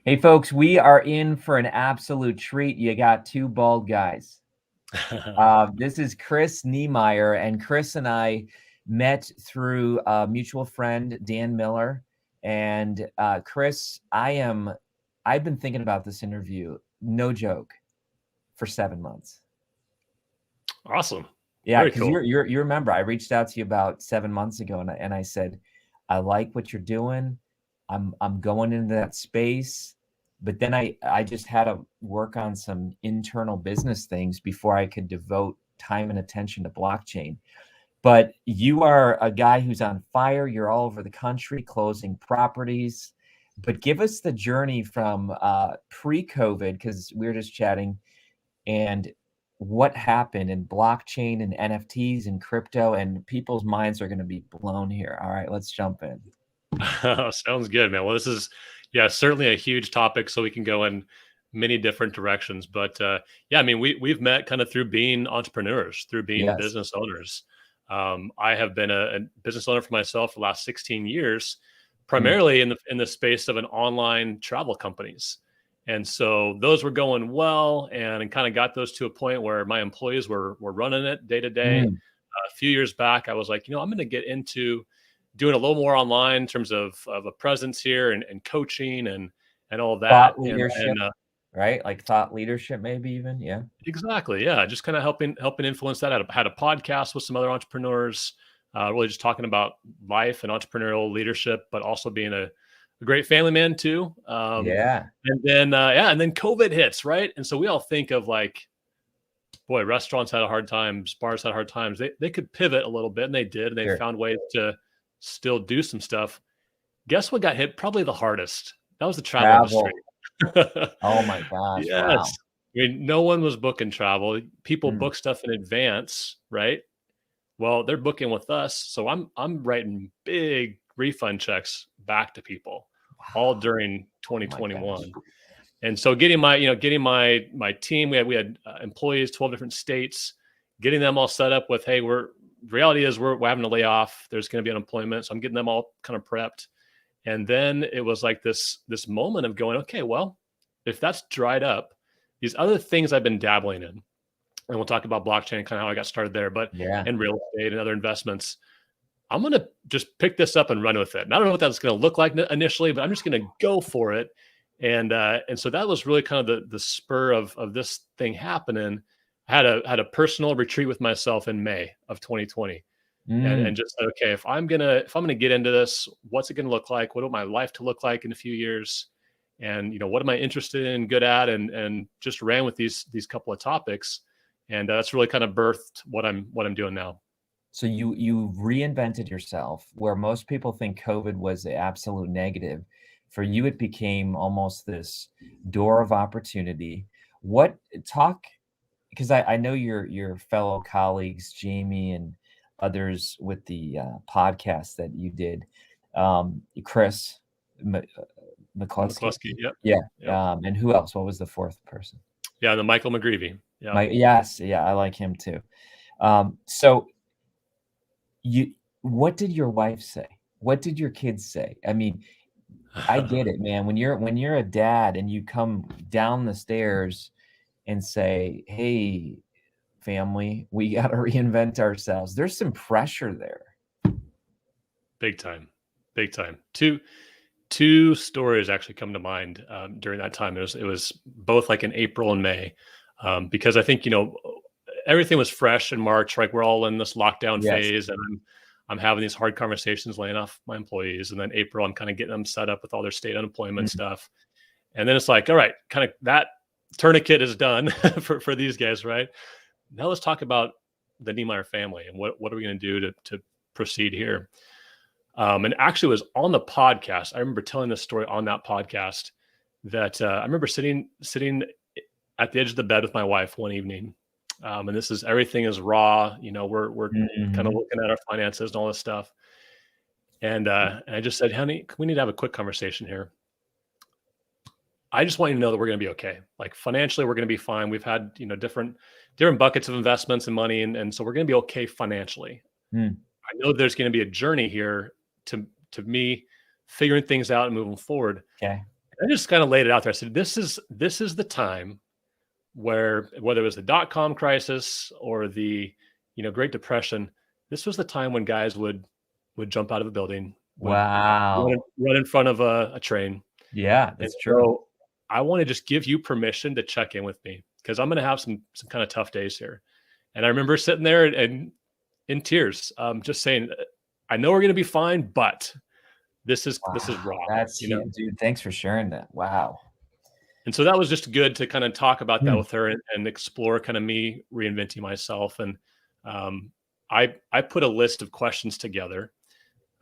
Hey, folks, we are in for an absolute treat. You got two bald guys. This is Chris Niemeyer, and Chris and I met through a mutual friend, Dan Miller. And Chris, I've been thinking about this interview, no joke, for 7 months. Awesome. Yeah, Very because cool. you remember I reached out to you about 7 months ago, and I said, I like what you're doing. I'm going into that space, but then I just had to work on some internal business things before I could devote time and attention to blockchain. But you are a guy who's on fire. You're all over the country closing properties. But give us the journey from pre-COVID, because we were just chatting, and what happened in blockchain and NFTs and crypto, and people's minds are going to be blown here. All right, let's jump in. Sounds good, man. Well, this is, certainly a huge topic, so we can go in many different directions. But I mean, we've met kind of through being entrepreneurs, through being Yes. business owners. I have been a business owner for myself for the last 16 years, Mm. primarily in the space of an online travel companies. And so those were going well, and kind of got those to a point where my employees were running it day to day. Mm. A few years back, I was like, I'm going to get into doing a little more online in terms of a presence here, and coaching and all that. Thought leadership, right? Like thought leadership, maybe even. Yeah. Exactly. Yeah. Just kind of helping influence that. I had a podcast with some other entrepreneurs, really just talking about life and entrepreneurial leadership, but also being a great family man too. Yeah. And then COVID hits, right? And so we all think of like, boy, restaurants had a hard time, bars had hard times. They could pivot a little bit, and they did. And they Sure. found ways to still do some stuff. Guess what got hit probably the hardest? That was the travel industry. Travel. Oh my gosh. Yes. Wow. I mean, no one was booking travel. People Mm. book stuff in advance, right? Well, they're booking with us, so I'm writing big refund checks back to people all Wow. during Oh my gosh. 2021. And so getting my team, we had employees, 12 different states, getting them all set up with, hey, reality is we're having to lay off. There's going to be unemployment, so I'm getting them all kind of prepped. And then it was like this moment of going, okay, well, if that's dried up, these other things I've been dabbling in, and we'll talk about blockchain, kind of how I got started there, but Yeah. in real estate and other investments, I'm going to just pick this up and run with it. And I don't know what that's going to look like initially, but I'm just going to go for it. And so that was really kind of the spur of this thing happening. I had a personal retreat with myself in May of 2020, and Mm. just said, okay, if I'm gonna get into this, what's it gonna look like? What do my life to look like in a few years? And what am I interested in, good at, and just ran with these couple of topics, and that's really kind of birthed what I'm doing now. So you reinvented yourself, where most people think COVID was the absolute negative. For you, it became almost this door of opportunity. What talk, because I know your fellow colleagues, Jamie and others with the podcast that you did, Chris McCluskey. McCluskey, yep, Yeah. yep, And who else? What was the fourth person? yeah, the Michael McGreevy, yeah. Yes, yeah, I like him too. So what did your wife say? What did your kids say? I mean, I get it, man. When you're a dad and you come down the stairs and say, "Hey, family, we got to reinvent ourselves." There's some pressure there. Big time, big time. Two stories actually come to mind during that time. It was both like in April and May, because I think everything was fresh in March. Right, we're all in this lockdown Yes. phase, and I'm having these hard conversations, laying off my employees, and then April, I'm kind of getting them set up with all their state unemployment Mm. stuff, and then it's like, all right, kind of that tourniquet is done for these guys, right? Now let's talk about the Niemeyer family and what are we going to do to proceed here. And actually, it was on the podcast. I remember telling this story on that podcast that I remember sitting at the edge of the bed with my wife one evening, and this is everything is raw. We're kind of Mhm. looking at our finances and all this stuff, and I just said, "Honey, we need to have a quick conversation here. I just want you to know that we're going to be okay. Like financially, we're going to be fine. We've had different buckets of investments and money, and so we're going to be okay financially. Mm. I know there's going to be a journey here to me figuring things out and moving forward. Okay. I just kind of laid it out there. I said, this is the time where, whether it was the dot-com crisis or the, Great Depression, this was the time when guys would jump out of a building, would Wow. run in front of a train. Yeah, And that's true. so I want to just give you permission to check in with me, because I'm going to have some kind of tough days here. And I remember sitting there and in tears, just saying, I know we're going to be fine, but this is raw. That's huge, dude. Thanks for sharing that. Wow. And so that was just good to kind of talk about that with her and explore kind of me reinventing myself. And I put a list of questions together,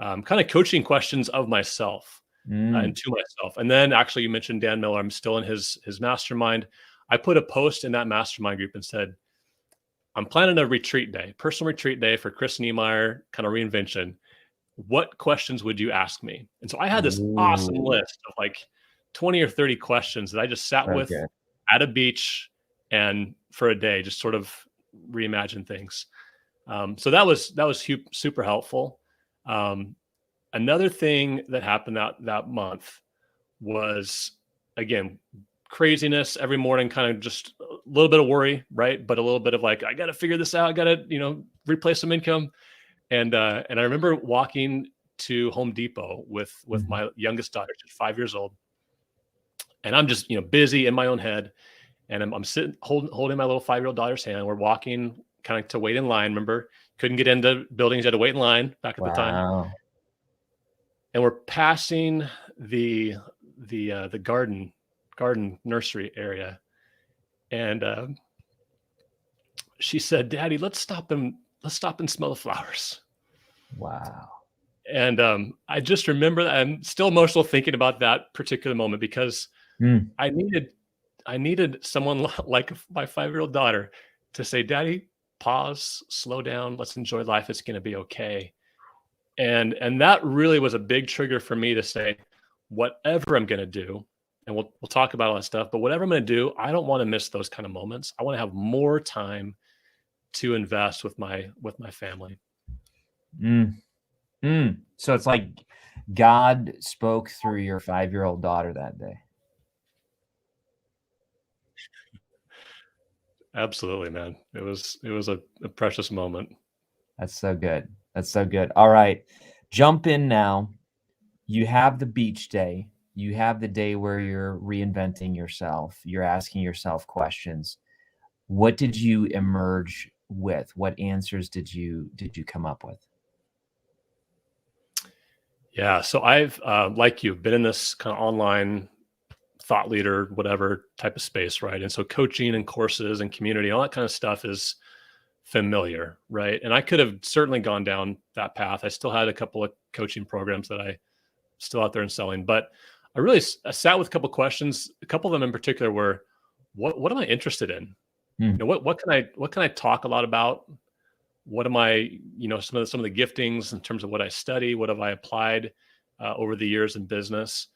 kind of coaching questions of myself and to myself. And then actually, you mentioned Dan Miller. I'm still in his mastermind. I put a post in that mastermind group and said, I'm planning a retreat day, personal retreat day for Chris Niemeyer, kind of reinvention. What questions would you ask me? And so I had this awesome list of like 20 or 30 questions that I just sat with at a beach and for a day, just sort of reimagine things. So that was super helpful. Another thing that happened that month was, again, craziness every morning, kind of just a little bit of worry, right? But a little bit of like, I got to figure this out. I got to, replace some income. And I remember walking to Home Depot with my youngest daughter, she's 5 years old. And I'm just, busy in my own head. And I'm sitting, holding my little 5-year-old daughter's hand. We're walking kind of to wait in line. Remember, couldn't get into buildings. You had to wait in line back at the time. And we're passing the garden nursery area. And she said, Daddy, let's stop and smell the flowers. Wow. And I just remember that. I'm still emotional thinking about that particular moment, because I needed someone like my 5-year-old daughter to say, Daddy, pause, slow down, let's enjoy life. It's going to be okay. And that really was a big trigger for me to say, whatever I'm going to do, and we'll talk about all that stuff, but whatever I'm going to do, I don't want to miss those kind of moments. I want to have more time to invest with my family. So it's like God spoke through your 5-year-old daughter that day. Absolutely, man. It was a precious moment. That's so good. That's so good. All right. Jump in now. You have the beach day. You have the day where you're reinventing yourself. You're asking yourself questions. What did you emerge with? What answers did you come up with? Yeah. So I've, like you, been in this kind of online thought leader, whatever type of space, right? And so coaching and courses and community, all that kind of stuff is familiar, right? And I could have certainly gone down that path. I still had a couple of coaching programs that I still out there and selling, but I sat with a couple of questions. A couple of them in particular were, what am I interested in? What can I talk a lot about? What am I, some of the giftings in terms of what I study, what have I applied over the years in business?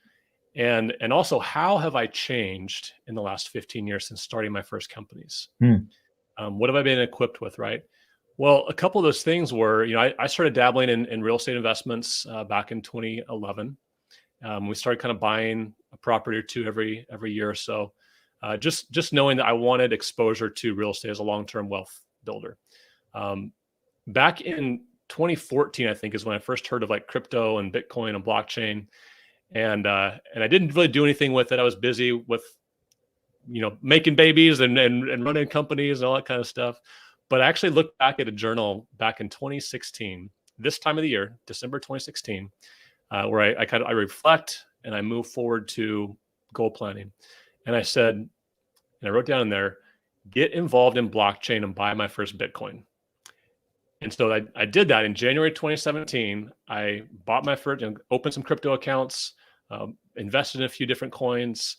And also, how have I changed in the last 15 years since starting my first companies? What have I been equipped with, right? Well, a couple of those things were, I started dabbling in real estate investments back in 2011. We started kind of buying a property or two every year or so, just knowing that I wanted exposure to real estate as a long-term wealth builder. Back in 2014, I think, is when I first heard of like crypto and Bitcoin and blockchain. And I didn't really do anything with it. I was busy with, making babies and running companies and all that kind of stuff. But I actually looked back at a journal back in 2016, this time of the year, December 2016, where I reflect and I move forward to goal planning. And I said, and I wrote down in there, get involved in blockchain and buy my first Bitcoin. And so I did that in January 2017. I bought my first, opened some crypto accounts, invested in a few different coins,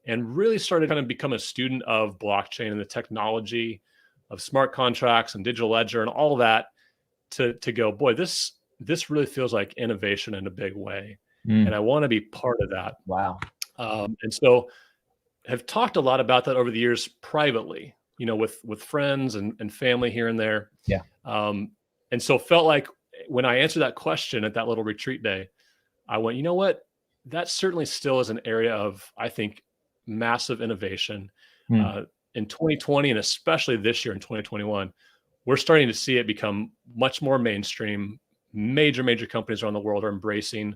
and really started kind of become a student of blockchain and the technology of smart contracts and digital ledger and all of that to go, boy, this really feels like innovation in a big way. And I want to be part of that. Wow. And so have talked a lot about that over the years privately, with friends and family here and there. Yeah. And so felt like when I answered that question at that little retreat day, I went, you know what? that certainly still is an area of, I think, massive innovation. Hmm. In 2020, and especially this year in 2021, we're starting to see it become much more mainstream. Major companies around the world are embracing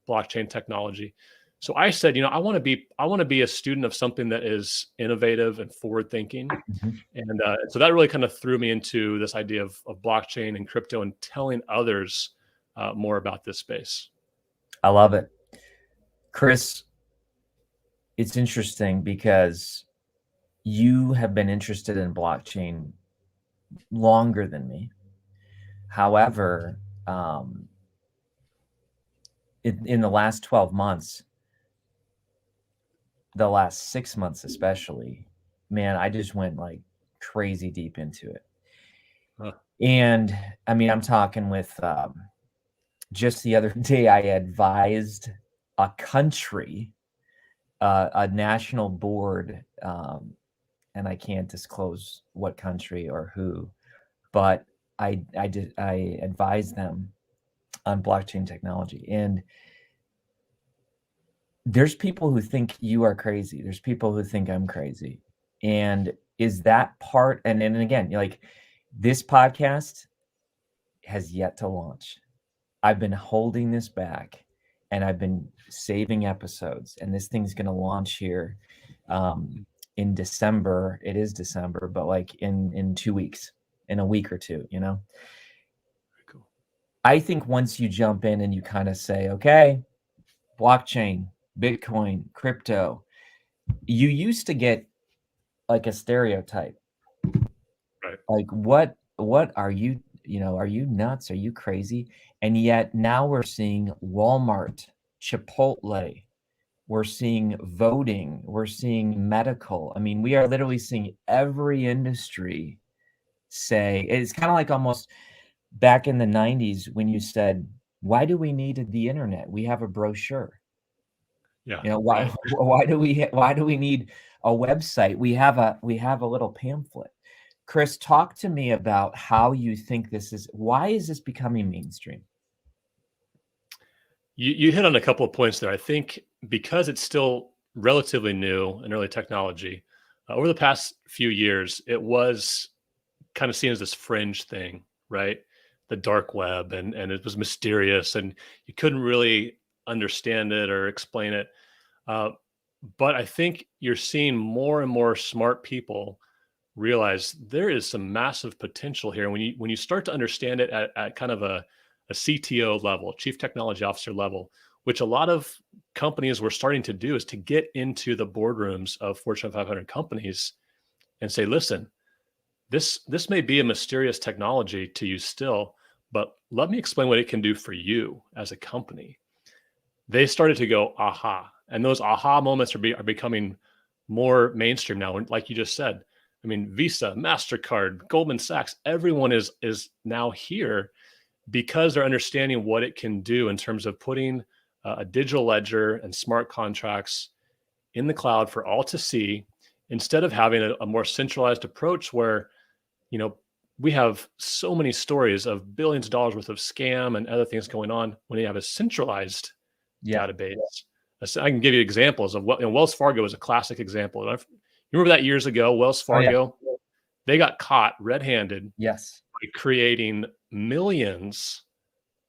blockchain technology. So I said, I want to be a student of something that is innovative and forward thinking. Mhm. And so that really kind of threw me into this idea of blockchain and crypto and telling others more about this space. I love it. Chris, it's interesting because you have been interested in blockchain longer than me. However, in the last 12 months, the last 6 months especially, man, I just went like crazy deep into it. Huh. And I mean, I'm talking with just the other day, I advised a country, a national board, and I can't disclose what country or who, but I advised them on blockchain technology. And there's people who think you are crazy. There's people who think I'm crazy. And is that part? And again, like this podcast has yet to launch. I've been holding this back and I've been saving episodes, and this thing's going to launch here in December. It is December, but like in 2 weeks, in a week or two, Very cool. I think once you jump in and you kind of say, okay, blockchain, Bitcoin, crypto, you used to get like a stereotype. Right. Like what are you, are you nuts? Are you crazy? And yet now we're seeing Walmart, Chipotle, we're seeing voting, we're seeing medical. I mean, we are literally seeing every industry say it's kind of like almost back in the 90s when you said, why do we need the internet? We have a brochure. Yeah. Why Right. why do we need a website? We have a little pamphlet. Chris, talk to me about how you think why is this becoming mainstream? You hit on a couple of points there. I think because it's still relatively new and early technology, over the past few years, it was kind of seen as this fringe thing, right? The dark web, and it was mysterious, and you couldn't really understand it or explain it. Uh, but I think you're seeing more and more smart people realize there is some massive potential here. When you start to understand it at kind of a CTO level, chief technology officer level, which a lot of companies were starting to do, is to get into the boardrooms of Fortune 500 companies and say, listen, this may be a mysterious technology to you still, but let me explain what it can do for you as a company. They started to go, aha. And those aha moments are becoming more mainstream now. And like you just said, I mean, Visa, MasterCard, Goldman Sachs, everyone is now here because they're understanding what it can do in terms of putting a digital ledger and smart contracts in the cloud for all to see, instead of having a more centralized approach where, you know, we have so many stories of billions of dollars worth of scam and other things going on when you have a centralized Yeah. database. I can give you examples of what, Wells Fargo is a classic example. You remember that years ago, Wells Oh, yeah. Fargo, they got caught red-handed Yes. by creating millions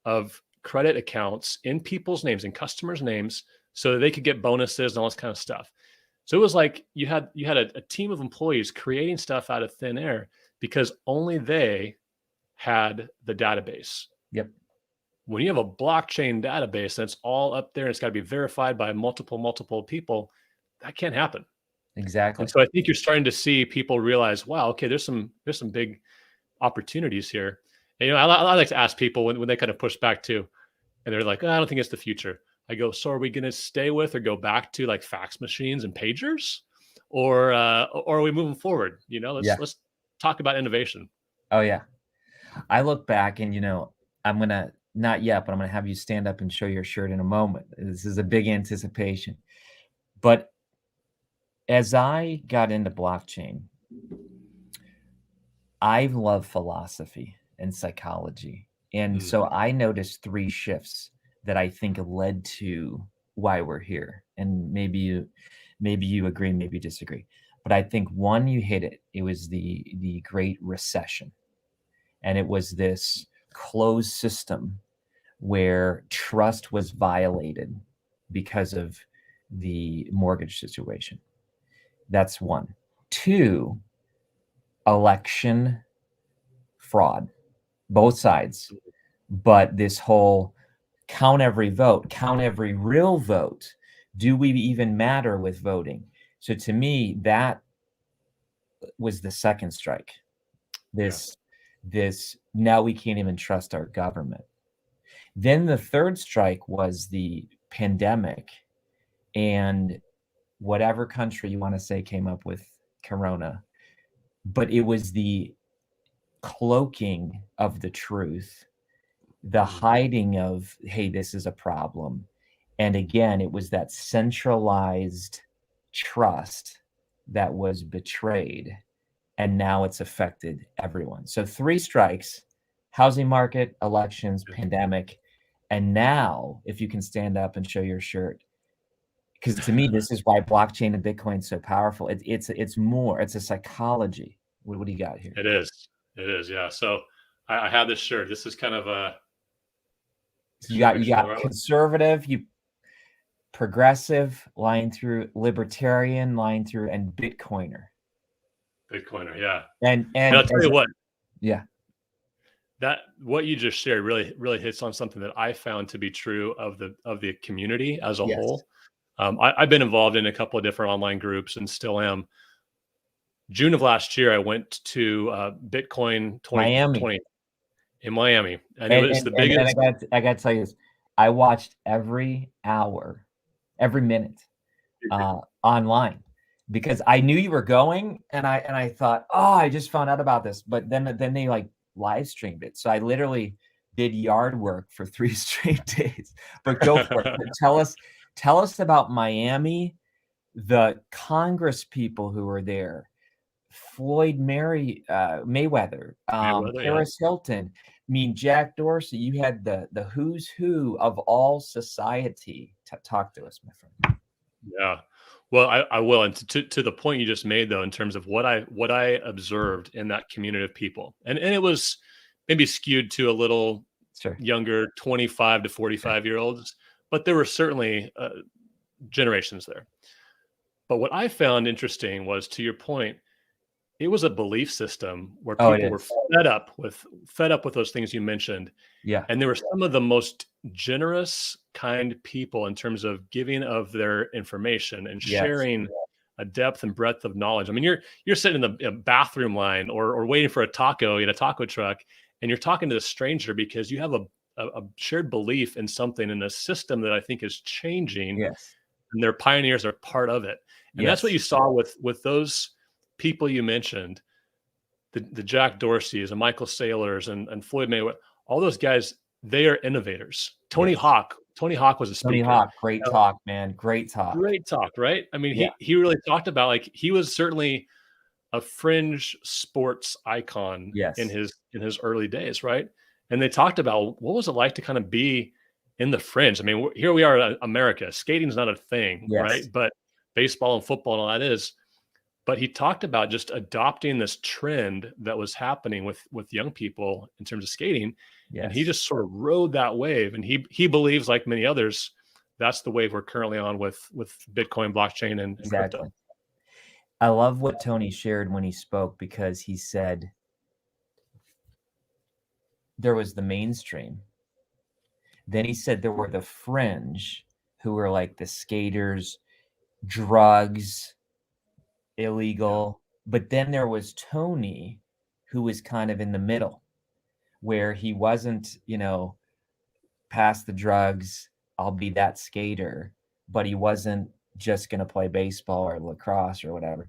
of credit accounts in people's names and customers' names so that they could get bonuses and all this kind of stuff. So it was like you had a team of employees creating stuff out of thin air because only they had the database. Yep. When you have a blockchain database and it's all up there and it's got to be verified by multiple people, that can't happen. Exactly. And so I think you're starting to see people realize, wow, okay, there's some big opportunities here. And, I like to ask people when they kind of push back too, and they're like, oh, I don't think it's the future. I go, so are we going to stay with or go back to like fax machines and pagers, or are we moving forward? Yeah. Let's talk about innovation. Oh, yeah. I look back and, I'm going to, not yet, but I'm going to have you stand up and show your shirt in a moment. This is a big anticipation. But as I got into blockchain, I love philosophy and psychology. And so I noticed 3 shifts that I think led to why we're here. And maybe you agree, maybe you disagree. But I think one, you hit it. It was the Great Recession. And it was this closed system where trust was violated because of the mortgage situation. That's one. Two, election fraud, both sides. But this whole count every vote, count every real vote. Do we even matter with voting? So to me, that was the second strike. This now we can't even trust our government. Then the third strike was the pandemic, and whatever country you want to say came up with Corona, but it was the cloaking of the truth, the hiding of, hey, this is a problem. And again, it was that centralized trust that was betrayed, and now it's affected everyone. So 3 strikes: housing market, elections, pandemic. And now, if you can stand up and show your shirt, because to me, this is why blockchain and Bitcoin is so powerful. It's more, it's a psychology. What do you got here? It is. Yeah. So I have this shirt. This is kind of a, You got conservative, you progressive, line through, libertarian, line through, and Bitcoiner. Yeah. And I'll tell you what. Yeah. That what you just shared really hits on something that I found to be true of the community as a whole. I've been involved in a couple of different online groups and still am. June of last year, I went to Bitcoin 2020 in Miami, and it was the biggest. And I got to tell you this: I watched every hour, every minute, online, because I knew you were going, and I thought, oh, I just found out about this, but then they like live streamed it, so I literally did yard work for 3 straight days. But go for it. Tell us about Miami, the Congress people who were there, Floyd Mayweather, Paris Hilton. I mean, Jack Dorsey. You had the who's who of all society. Talk to us, my friend. Yeah, well, I will. And to the point you just made, though, in terms of what I observed in that community of people, and it was maybe skewed to a little younger, 25 to 45-year-olds, but there were certainly generations there. But what I found interesting was, to your point, it was a belief system where people were fed up with those things you mentioned. Yeah. And there were some of the most generous, kind people in terms of giving of their information and sharing a depth and breadth of knowledge. I mean, you're sitting in the bathroom line or waiting for a taco in a taco truck, and you're talking to a stranger because you have a shared belief in something, in a system that I think is changing. Yes. And their pioneers are part of it. And that's what you saw with those people you mentioned, the Jack Dorseys and Michael Saylors and Floyd Mayweather, all those guys, they are innovators. Tony Hawk was a speaker. Tony Hawk, great talk, man. Great talk, right? I mean, he really talked about, like, he was certainly a fringe sports icon in his early days, right? And they talked about what was it like to kind of be in the fringe. I mean, here we are in America. Skating's not a thing, right? But baseball and football and all that is. But he talked about just adopting this trend that was happening with young people in terms of skating. And he just sort of rode that wave. And he believes, like many others, that's the wave we're currently on with Bitcoin, blockchain, and crypto. I love what Tony shared when he spoke, because he said there was the mainstream. Then he said there were the fringe, who were like the skaters, drugs, illegal. But then there was Tony, who was kind of in the middle, where he wasn't, past the drugs, I'll be that skater, but he wasn't just going to play baseball or lacrosse or whatever.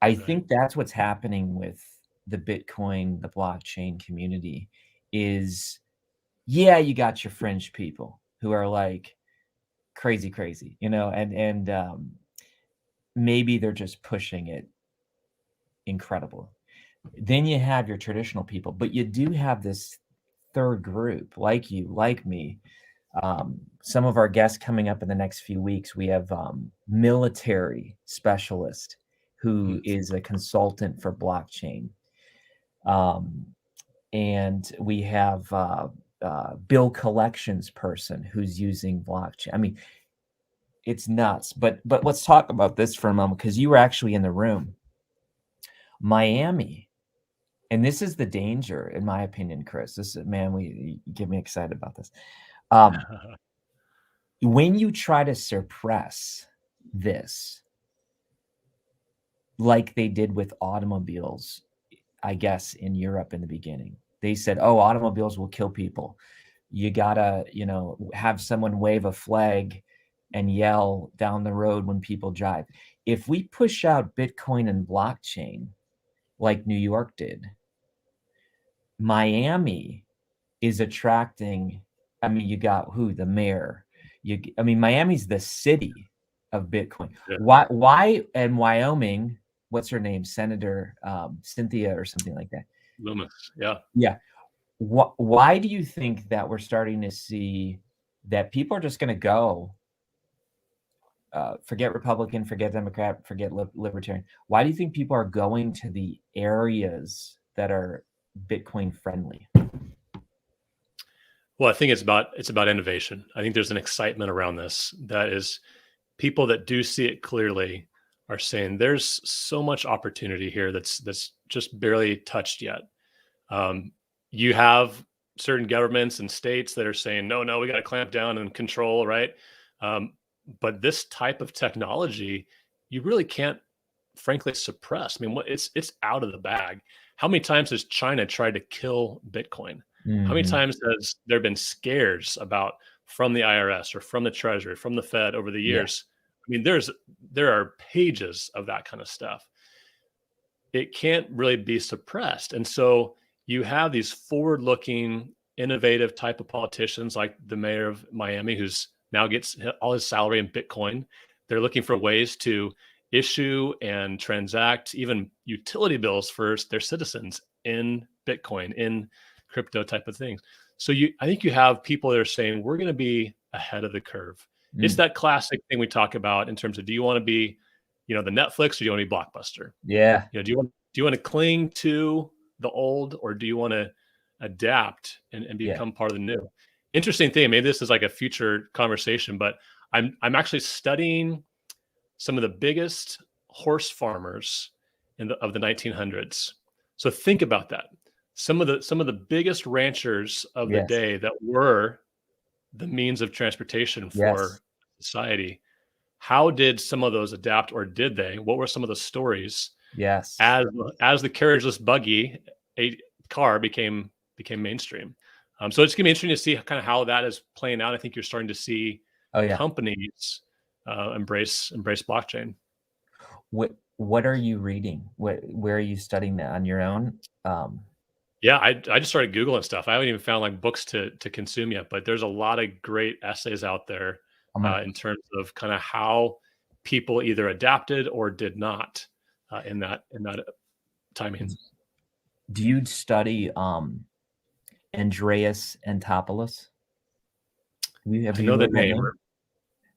I think that's what's happening with the Bitcoin, the blockchain community is, you got your fringe people who are like crazy, and maybe they're just pushing it incredible. Then you have your traditional people, but you do have this third group, like you, like me, Some of our guests coming up in the next few weeks, we have military specialist who is a consultant for blockchain. And we have bill collections person who's using blockchain. I mean, it's nuts. But let's talk about this for a moment, because you were actually in the room. Miami, and this is the danger, in my opinion, Chris. This is, man, you get me excited about this. When you try to suppress this, like they did with automobiles, I guess in Europe in the beginning, they said, "Oh, automobiles will kill people. You gotta, have someone wave a flag and yell down the road when people drive." If we push out Bitcoin and blockchain like New York did, Miami is attracting. I mean, you got who? The mayor. Miami's the city of Bitcoin. Yeah. Why? And Wyoming, what's her name? Senator Cynthia or something like that. Loomis. Yeah. Yeah. Why do you think that we're starting to see that people are just going to go, forget Republican, forget Democrat, forget Libertarian? Why do you think people are going to the areas that are Bitcoin friendly? Well, I think it's about innovation. I think there's an excitement around this that is, people that do see it clearly are saying there's so much opportunity here that's just barely touched yet. You have certain governments and states that are saying, no, we got to clamp down and control, right? But this type of technology, you really can't, frankly, suppress. I mean, it's out of the bag. How many times has China tried to kill Bitcoin? How many times has there been scares from the IRS or from the Treasury, from the Fed over the years? Yeah. I mean, there are pages of that kind of stuff. It can't really be suppressed. And so you have these forward-looking, innovative type of politicians like the mayor of Miami, who's now gets all his salary in Bitcoin. They're looking for ways to issue and transact even utility bills for their citizens in Bitcoin, in crypto type of things. So I think you have people that are saying, we're going to be ahead of the curve. It's that classic thing we talk about in terms of, do you want to be, the Netflix, or do you want to be Blockbuster? Yeah. Do you want to cling to the old, or do you want to adapt and become part of the new? Interesting thing. Maybe this is like a future conversation, but I'm actually studying some of the biggest horse farmers of the 1900s. So think about that. Some of the biggest ranchers of the day that were the means of transportation for society. How did some of those adapt, or did they? What were some of the stories? Yes. As the carriageless buggy, a car became mainstream. So it's gonna be interesting to see kind of how that is playing out. I think you're starting to see companies embrace blockchain. What are you reading? Where are you studying that, on your own? Yeah, I just started Googling stuff. I haven't even found like books to consume yet, but there's a lot of great essays out there in terms of kind of how people either adapted or did not in that timing. Do you study Andreas Antonopoulos? I know the name.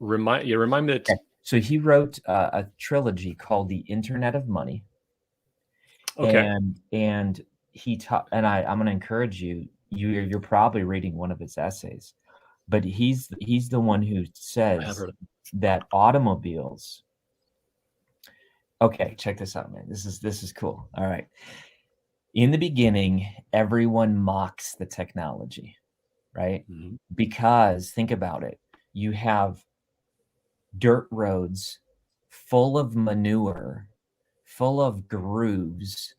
Remind me that. Okay. So he wrote a trilogy called The Internet of Money. Okay. And he taught, and I'm going to encourage you. You're probably reading one of his essays, but he's the one who says that automobiles. Okay, check this out, man. This is cool. All right. In the beginning, everyone mocks the technology, right? Mm-hmm. Because think about it. You have dirt roads full of manure, full of grooves,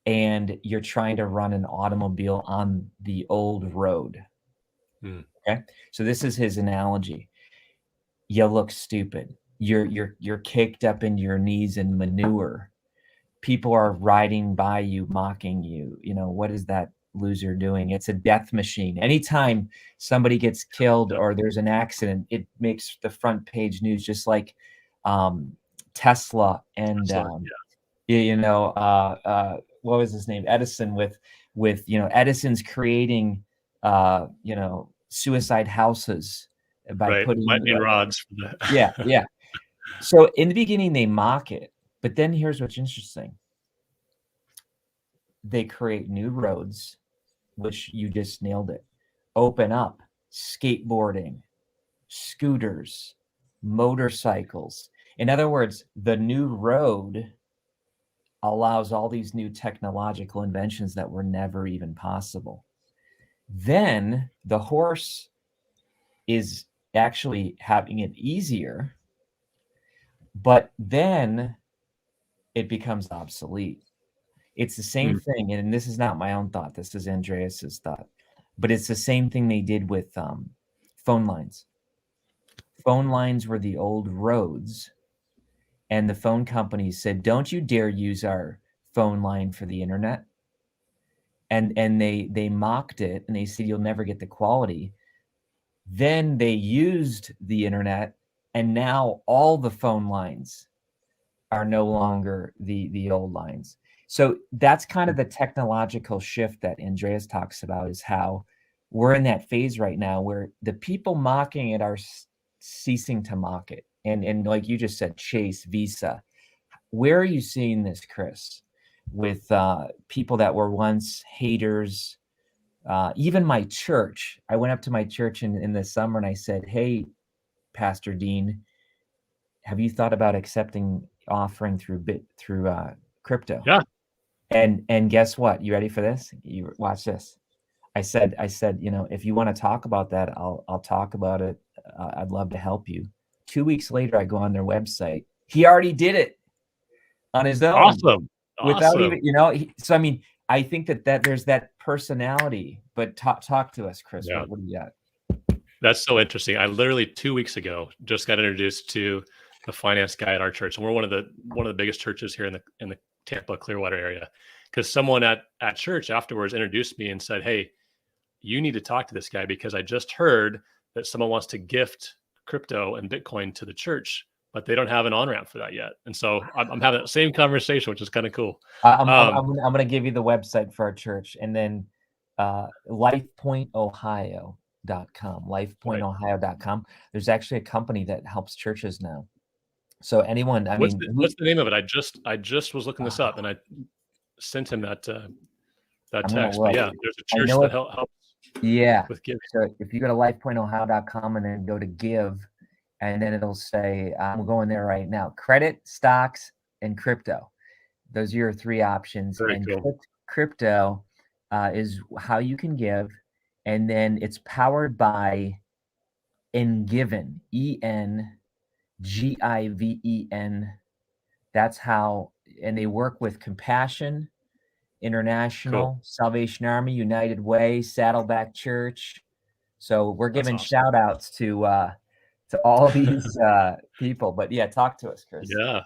and you're trying to run an automobile on the old road. Okay. So this is his analogy. You look stupid. You're caked up in your knees in manure. People are riding by you, mocking you. What is that loser doing? It's a death machine. Anytime somebody gets killed or there's an accident, it makes the front page news, just like Tesla and what was his name? Edison with Edison's creating suicide houses by Right. putting Lightning rods for yeah, the yeah. So in the beginning they mock it, but then here's what's interesting. They create new roads, which you just nailed it. Open up skateboarding, scooters, motorcycles. In other words, the new road allows all these new technological inventions that were never even possible. Then the horse is actually having it easier, but then it becomes obsolete. It's the same thing, and this is not my own thought. This is Andreas's thought, but it's the same thing they did with phone lines. Phone lines were the old roads, and the phone companies said, "Don't you dare use our phone line for the internet." And they mocked it, and they said, "You'll never get the quality." Then they used the internet, and now all the phone lines are no longer the old lines. So that's kind of the technological shift that Andreas talks about, is how we're in that phase right now where the people mocking it are ceasing to mock it. And like you just said, Chase, Visa. Where are you seeing this, Chris? With people that were once haters, even my church. I went up to my church in the summer and I said, "Hey, Pastor Dean, have you thought about accepting offering through crypto?" Yeah. And guess what? You ready for this? You watch this. I said, if you want to talk about that, I'll talk about it. I'd love to help you. 2 weeks later, I go on their website. He already did it on his own Awesome. without Awesome. even, so I mean, I think that there's that personality. But talk to us, Chris. Yeah. What do you got? That's so interesting. I literally 2 weeks ago just got introduced to the finance guy at our church, and we're one of the biggest churches here in the Tampa Clearwater area. Because someone at church afterwards introduced me and said, "Hey, you need to talk to this guy because I just heard that someone wants to gift crypto and Bitcoin to the church, but they don't have an on ramp for that yet." And so I'm having that same conversation, which is kind of cool. I'm going to give you the website for our church, and then lifepointohio.com. Lifepointohio.com. There's actually a company that helps churches now. So anyone, What's the name of it? I just was looking this up, and I sent him that text. But yeah, there's a church that helps. Yeah. With giving. So if you go to lifepointohio.com and then go to give, and then it'll say, I'm going there right now, credit, stocks, and crypto. Those are your three options. Very and cool. Crypto is how you can give. And then it's powered by Engiven, ENGIVEN. That's how, and they work with Compassion International, Salvation Army, United Way, Saddleback Church. So we're giving shout outs to all these people. But yeah, talk to us, Chris. Yeah.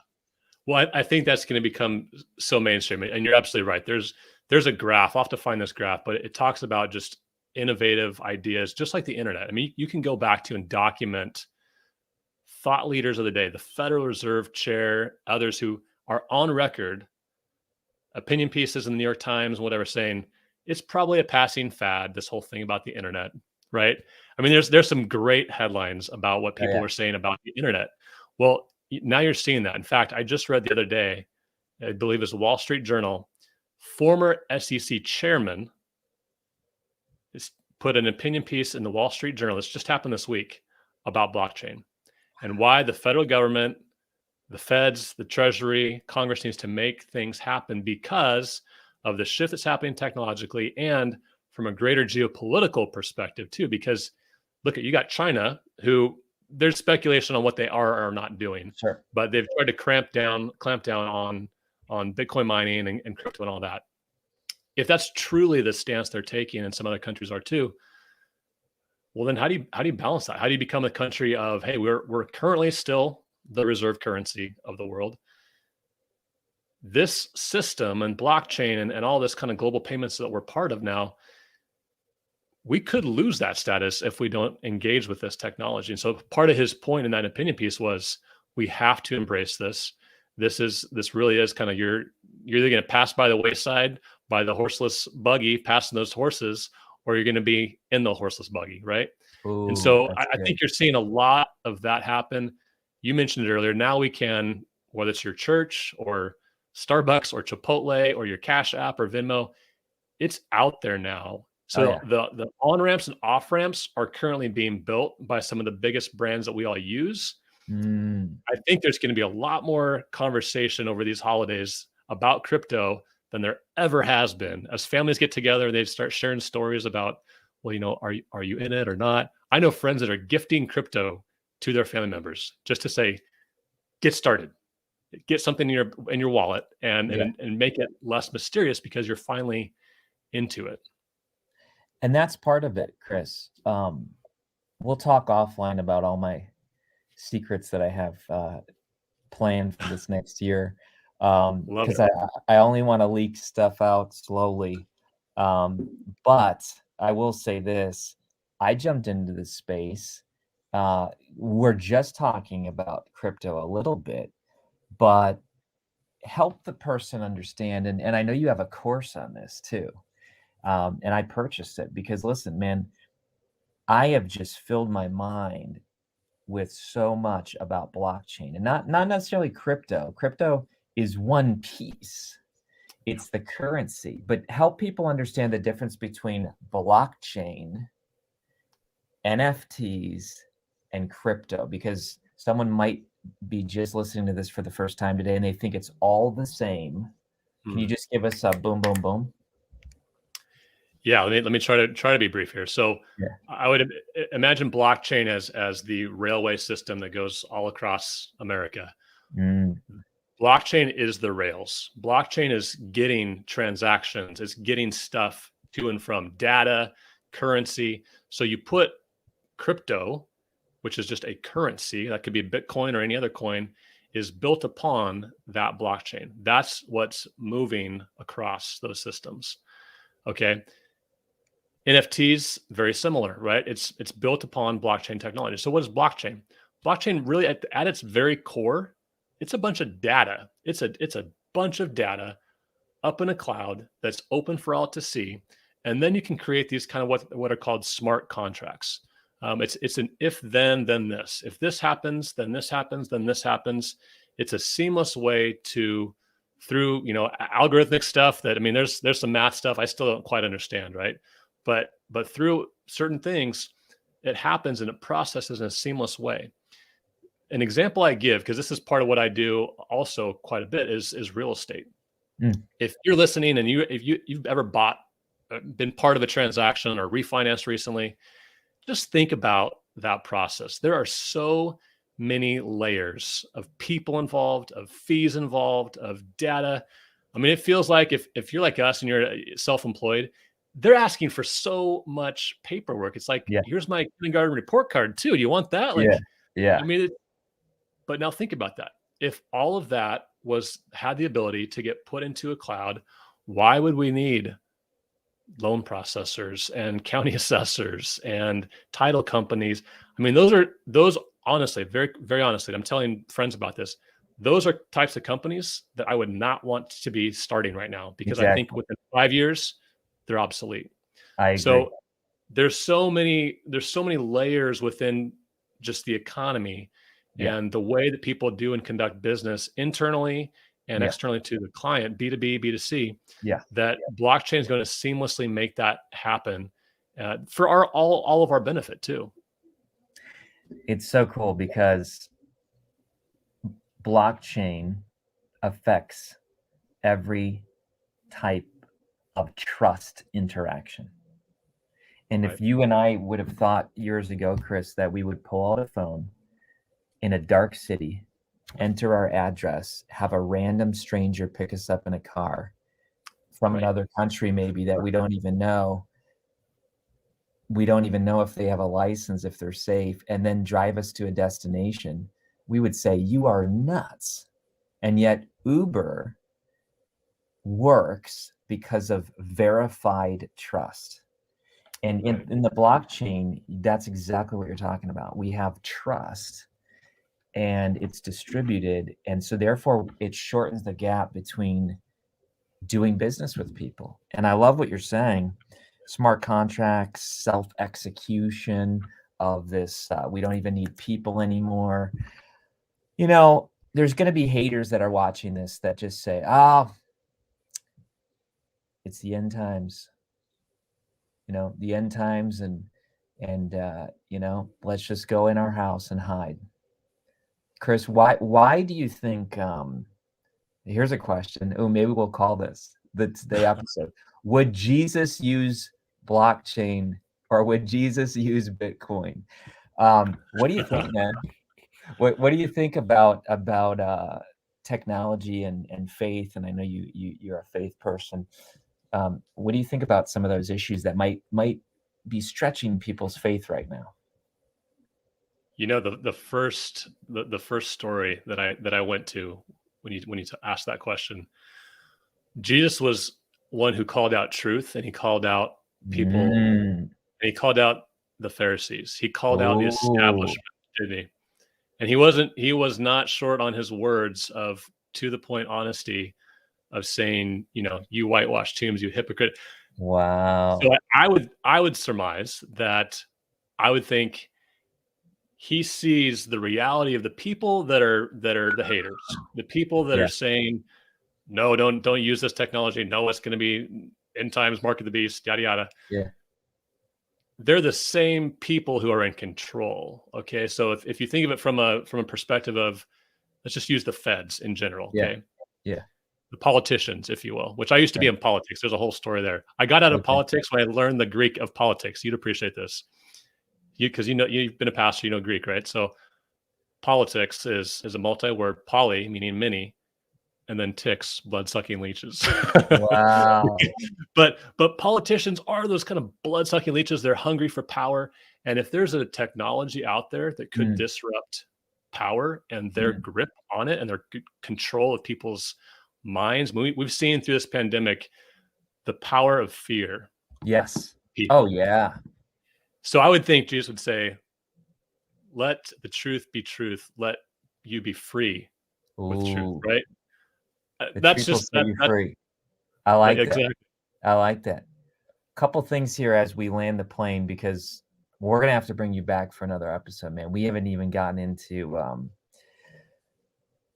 Well, I think that's going to become so mainstream. And you're absolutely right. There's a graph. I'll have to find this graph, but it talks about just innovative ideas, just like the internet. I mean, you can go back to and document thought leaders of the day, the Federal Reserve Chair, others who are on record, opinion pieces in the New York Times, whatever, saying it's probably a passing fad, this whole thing about the internet, right? I mean, there's some great headlines about what people were saying about the internet. Well, now you're seeing that. In fact, I just read the other day, I believe it's the Wall Street Journal, former SEC chairman has put an opinion piece in the Wall Street Journal. This just happened this week about blockchain and why the federal government, the feds, the Treasury, Congress needs to make things happen because of the shift that's happening technologically and from a greater geopolitical perspective too. Because look, you got China, who there's speculation on what they are or are not doing, but they've tried to clamp down on Bitcoin mining and crypto and all that. If that's truly the stance they're taking, and some other countries are too, well, then how do you balance that? How do you become a country of, hey, we're currently still the reserve currency of the world. This system and blockchain and all this kind of global payments that we're part of now, we could lose that status if we don't engage with this technology. And so part of his point in that opinion piece was we have to embrace this. This really is kind of you're either going to pass by the wayside by the horseless buggy passing those horses, or you're going to be in the horseless buggy, right? Ooh, And so that's I good. think you're seeing a lot of that happen. You mentioned it earlier. Now we can, whether it's your church or Starbucks or Chipotle or your Cash App or Venmo, it's out there now. Oh So yeah. the on ramps and off ramps are currently being built by some of the biggest brands that we all use. Mm. I think there's going to be a lot more conversation over these holidays about crypto than there ever has been. As families get together, they start sharing stories about, well, are you in it or not? I know friends that are gifting crypto to their family members just to say, get started, get something in your wallet, and Yeah. and make it less mysterious because you're finally into it. And that's part of it, Chris. We'll talk offline about all my secrets that I have planned for this next year. Love Because it. I only want to leak stuff out slowly. But I will say this, I jumped into this space. We're just talking about crypto a little bit, but help the person understand. And I know you have a course on this too. And I purchased it because listen, man, I have just filled my mind with so much about blockchain and not necessarily crypto. Crypto is one piece. It's the currency, but help people understand the difference between blockchain, NFTs, and crypto, because someone might be just listening to this for the first time today and they think it's all the same. Can you Mhm. just give us a boom, boom, boom? Yeah, let me try to be brief here. So Yeah. I would imagine blockchain as the railway system that goes all across America. Mm, Blockchain is the rails. Blockchain is getting transactions, it's getting stuff to and from, data, currency. So you put crypto, which is just a currency that could be Bitcoin or any other coin, is built upon that blockchain. That's what's moving across those systems. Okay. NFTs, very similar, right? It's built upon blockchain technology. So what is blockchain? Blockchain really at its very core, it's a bunch of data. It's a bunch of data up in a cloud that's open for all to see. And then you can create these kind of what are called smart contracts. It's an if then this. If this happens, then this happens, then this happens. It's a seamless way to through algorithmic stuff that, I mean, there's some math stuff I still don't quite understand, right? But through certain things, it happens and it processes in a seamless way. An example I give, because this is part of what I do also quite a bit, is real estate. mm, If you're listening and you've ever been part of a transaction or refinanced recently, just think about that process. There are so many layers of people involved, of fees involved, of data. I mean, it feels like if you're like us and you're self-employed, they're asking for so much paperwork. It's like, yeah. here's my kindergarten report card too. Do you want that? Yeah. Like, Yeah. I mean, but now think about that. If all of that had the ability to get put into a cloud, why would we need loan processors and county assessors and title companies? I mean, those honestly, very, very honestly, I'm telling friends about this. Those are types of companies that I would not want to be starting right now, because I think Exactly. within 5 years, they're obsolete. I agree. So there's so many layers within just the economy Yeah. and the way that people do and conduct business internally and Yeah. externally to the client, B2B, B2C, Yeah. that blockchain is going to seamlessly make that happen for all of our benefit too. It's so cool because blockchain affects every type of trust interaction. And Right. if you and I would have thought years ago, Chris, that we would pull out a phone in a dark city, enter our address, have a random stranger pick us up in a car from Right. another country, maybe that we don't even know. We don't even know if they have a license, if they're safe, and then drive us to a destination, we would say, you are nuts. And yet, Uber works because of verified trust. And Right. in the blockchain, that's exactly what you're talking about. We have trust and it's distributed. And so, therefore, it shortens the gap between doing business with people. And I love what you're saying. smart contracts, self-execution of this. We don't even need people anymore. You know, there's going to be haters that are watching this that just say, "Ah, it's the end times." You know, the end times, and you know, let's just go in our house and hide. Chris, why do you think? Here's a question. Oh, maybe we'll call this the episode. Would Jesus use blockchain, or would Jesus use Bitcoin? What do you think, man? What do you think about technology and faith? And I know you're a faith person. What do you think about some of those issues that might be stretching people's faith right now? You know, the first story that I went to when you asked that question, Jesus was one who called out truth, and he called out people, and he called out the Pharisees. He called out the establishment, didn't he? And he was not short on his words of to the point honesty of saying, you know, you whitewashed tombs, you hypocrite. Wow. So I would surmise that I would think he sees the reality of the people that are the haters, the people that are saying, no, don't use this technology. No, it's going to be end times, mark of the beast, yada yada. Yeah. They're the same people who are in control. Okay, so if you think of it from a perspective of, let's just use the feds in general. Okay, yeah. The politicians, if you will, which I used to be in politics. There's a whole story there. I got out of politics when I learned the Greek of politics. You'd appreciate this, because you know you've been a pastor, you know Greek, right? So politics is a multi-word, poly meaning many, and then ticks, blood-sucking leeches. Wow. But politicians are those kind of blood-sucking leeches. They're hungry for power, and if there's a technology out there that could disrupt power and their grip on it and their control of people's minds, we've seen through this pandemic the power of fear. Yes. People. Oh yeah. So I would think Jesus would say, "Let the truth be truth. Let you be free with truth." Right. That's just that, free. I like exactly. that. I like that. Couple things here as we land the plane, because we're gonna have to bring you back for another episode, man. We haven't even gotten into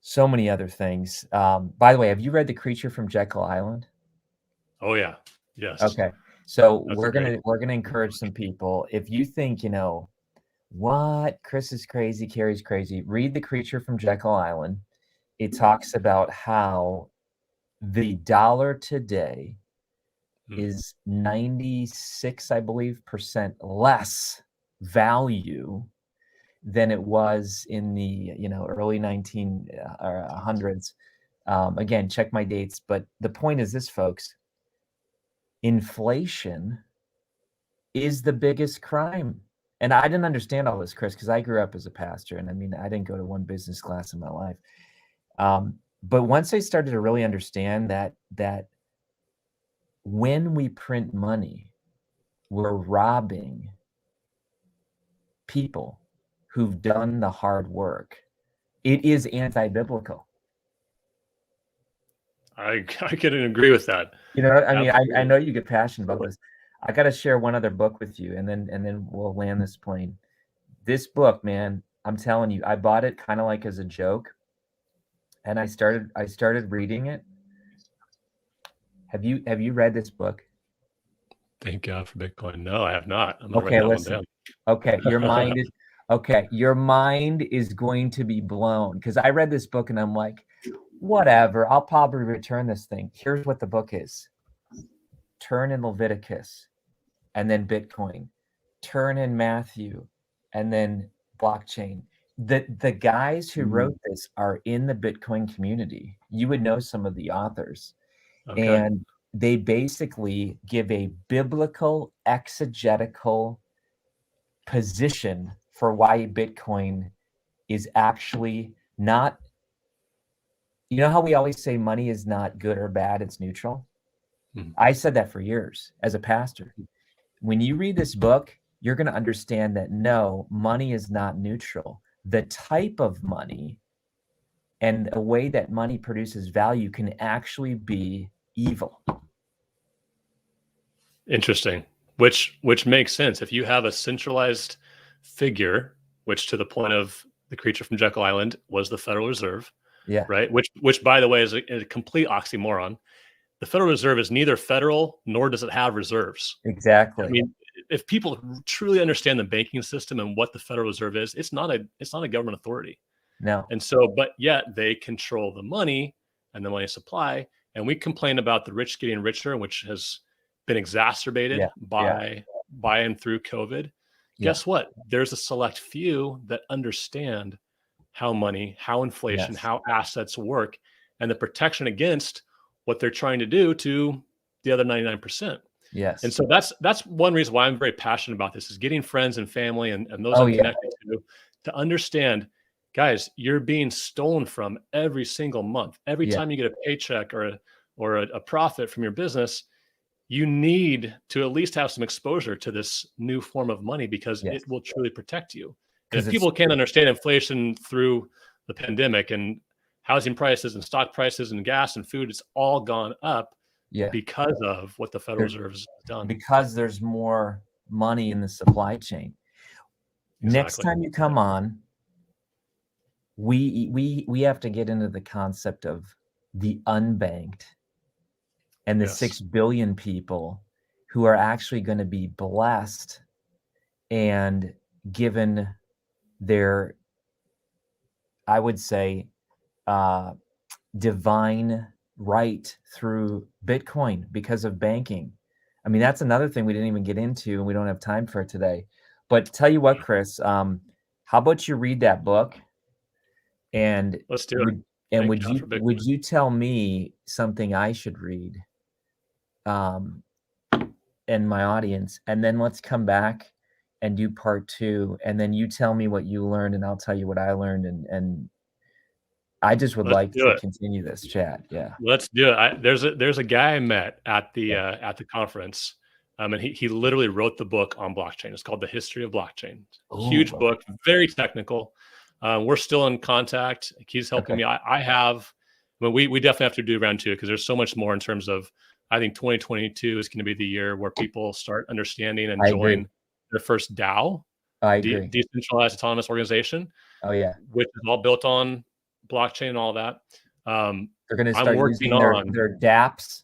so many other things. By the way, have you read The Creature from Jekyll Island? Oh yeah. Yes. Okay. So That's we're great. gonna encourage some people. If you think, you know, what, Chris is crazy, Kary's crazy, read The Creature from Jekyll Island. It talks about how the dollar today is 96, I believe, percent less value than it was in the, you know, early 1900s. Again, check my dates, but the point is this, folks: inflation is the biggest crime. And I didn't understand all this, Chris, because I grew up as a pastor, and I mean, I didn't go to one business class in my life. But once I started to really understand that when we print money, we're robbing people who've done the hard work. It is anti-biblical. I couldn't agree with that. You know, I mean, I know you get passionate about this. I got to share one other book with you, and then we'll land this plane. This book, man, I'm telling you, I bought it kind of like as a joke, and I started reading it. Have you read this book? Thank God for Bitcoin. No, I have not. I'm gonna Okay, write that listen. one down. Okay, your mind is going to be blown, because I read this book and I'm like, whatever, I'll probably return this thing. Here's what the book is: turn in Leviticus, and then Bitcoin, turn in Matthew, and then blockchain. The guys who wrote this are in the Bitcoin community. You would know some of the authors. Okay. And they basically give a biblical exegetical position for why Bitcoin is actually not. You know how we always say money is not good or bad, it's neutral? I said that for years as a pastor. When you read this book, you're going to understand that no, money is not neutral. The type of money and the way that money produces value can actually be evil. Interesting. which makes sense. If you have a centralized figure, which to the point of the creature from Jekyll Island was the Federal Reserve, Yeah. right? Which by the way is a complete oxymoron. The Federal Reserve is neither federal nor does it have reserves. Exactly. I mean, if people truly understand the banking system and what the Federal Reserve is, it's not a government authority. No. And so, but yet they control the money and the money supply. And we complain about the rich getting richer, which has been exacerbated by and through COVID. Guess what? There's a select few that understand how money, how inflation, how assets work, and the protection against what they're trying to do to the other 99%. Yes. And so that's one reason why I'm very passionate about this, is getting friends and family and those I'm connected to understand, guys, you're being stolen from every single month. Every time you get a paycheck or a profit from your business, you need to at least have some exposure to this new form of money, because it will truly protect you. And if people can't understand inflation through the pandemic and housing prices and stock prices and gas and food, it's all gone up because of what the Federal Reserve has done. Because there's more money in the supply chain. Exactly. Next time you come on, we have to get into the concept of the unbanked and the 6 billion people who are actually going to be blessed and given their, I would say, divine right through Bitcoin because of banking. I mean, that's another thing we didn't even get into, and we don't have time for it today. But tell you what, Chris, how about you read that book? And let's do it. And would you tell me something I should read, and my audience, and then let's come back and do part 2, and then you tell me what you learned, and I'll tell you what I learned, and I just would like to continue this chat. Yeah, let's do it. There's a guy I met at the conference, and he literally wrote the book on blockchain. It's called The History of Blockchain. Huge book, very technical. We're still in contact. He's helping me. We definitely have to do round 2, because there's so much more in terms of, I think 2022 is going to be the year where people start understanding and join their first DAO, decentralized autonomous organization. Oh yeah, which is all built on blockchain and all that. They're going to start using their dApps.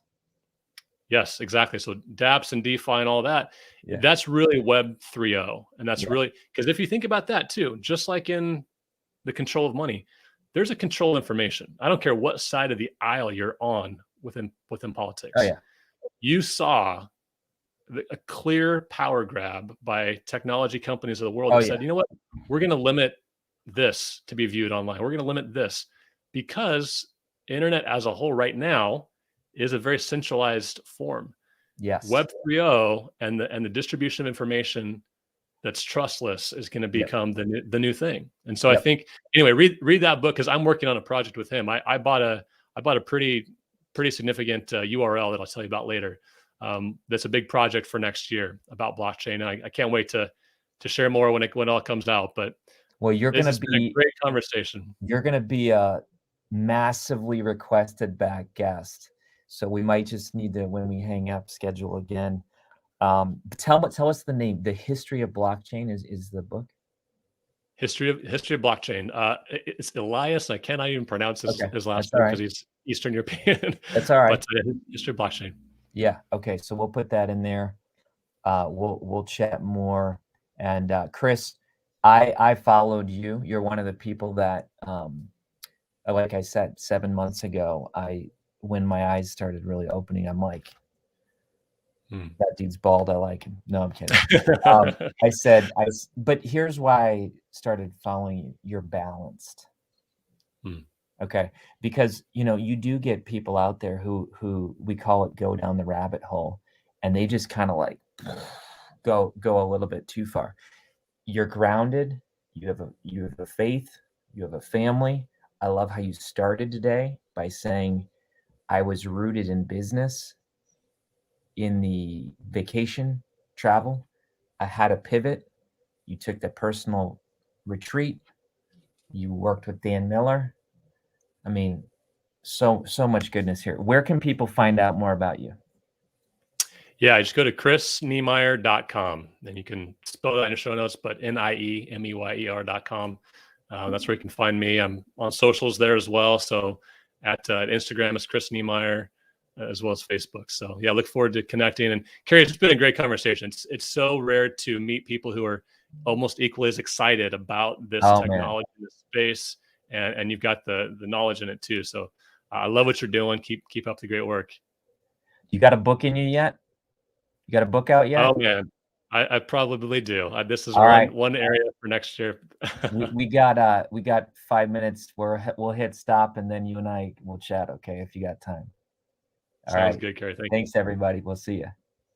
Yes, exactly. So dApps and DeFi and all that, that's really Web 3.0. And that's really, because if you think about that too, just like in the control of money, there's a control information. I don't care what side of the aisle you're on within politics. Oh yeah. You saw a clear power grab by technology companies of the world that said, you know what, we're going to limit this to be viewed online. We're going to limit this, because internet as a whole right now is a very centralized form. Yes. Web 3.0 and the distribution of information that's trustless is going to become the new thing. And so I think, anyway, read that book, because I'm working on a project with him. I bought a pretty significant URL that I'll tell you about later. That's a big project for next year about blockchain. And I can't wait to share more when it all comes out. But you're going to be a great conversation. You're going to be a massively requested back guest, so we might just need to, when we hang up, schedule again. Tell us the name. The History of Blockchain is the book. History of Blockchain. It's Elias. I cannot even pronounce his last name because he's Eastern European. That's all right. But History of Blockchain. Yeah. Okay. So we'll put that in there. We'll chat more. And Chris, I followed you. You're one of the people that, like I said, 7 months ago, when my eyes started really opening, I'm like, that dude's bald. I like him. No, I'm kidding. But here's why I started following you. You're balanced. Okay. Because, you do get people out there who we call it go down the rabbit hole, and they just kind of like go a little bit too far. You're grounded. You have a faith. You have a family. I love how you started today by saying, I was rooted in business, in the vacation travel. I had a pivot. You took the personal retreat. You worked with Dan Miller. I mean, so much goodness here. Where can people find out more about you? Yeah, just go to chrisniemeyer.com. Then you can spell that in the show notes, but NIEMEYER.com. That's where you can find me. I'm on socials there as well. So at Instagram is Chris Niemeyer, as well as Facebook. So yeah, look forward to connecting. And Kary, it's been a great conversation. It's so rare to meet people who are almost equally as excited about this technology, this space, and you've got the knowledge in it too. So I love what you're doing. Keep up the great work. You got a book in you yet? You got a book out yet? Oh man, I probably do. This is All one area for next year. we got 5 minutes where we'll hit stop, and then you and I will chat. Okay, if you got time. All Sounds right. good, Kary. Thanks, everybody. We'll see you.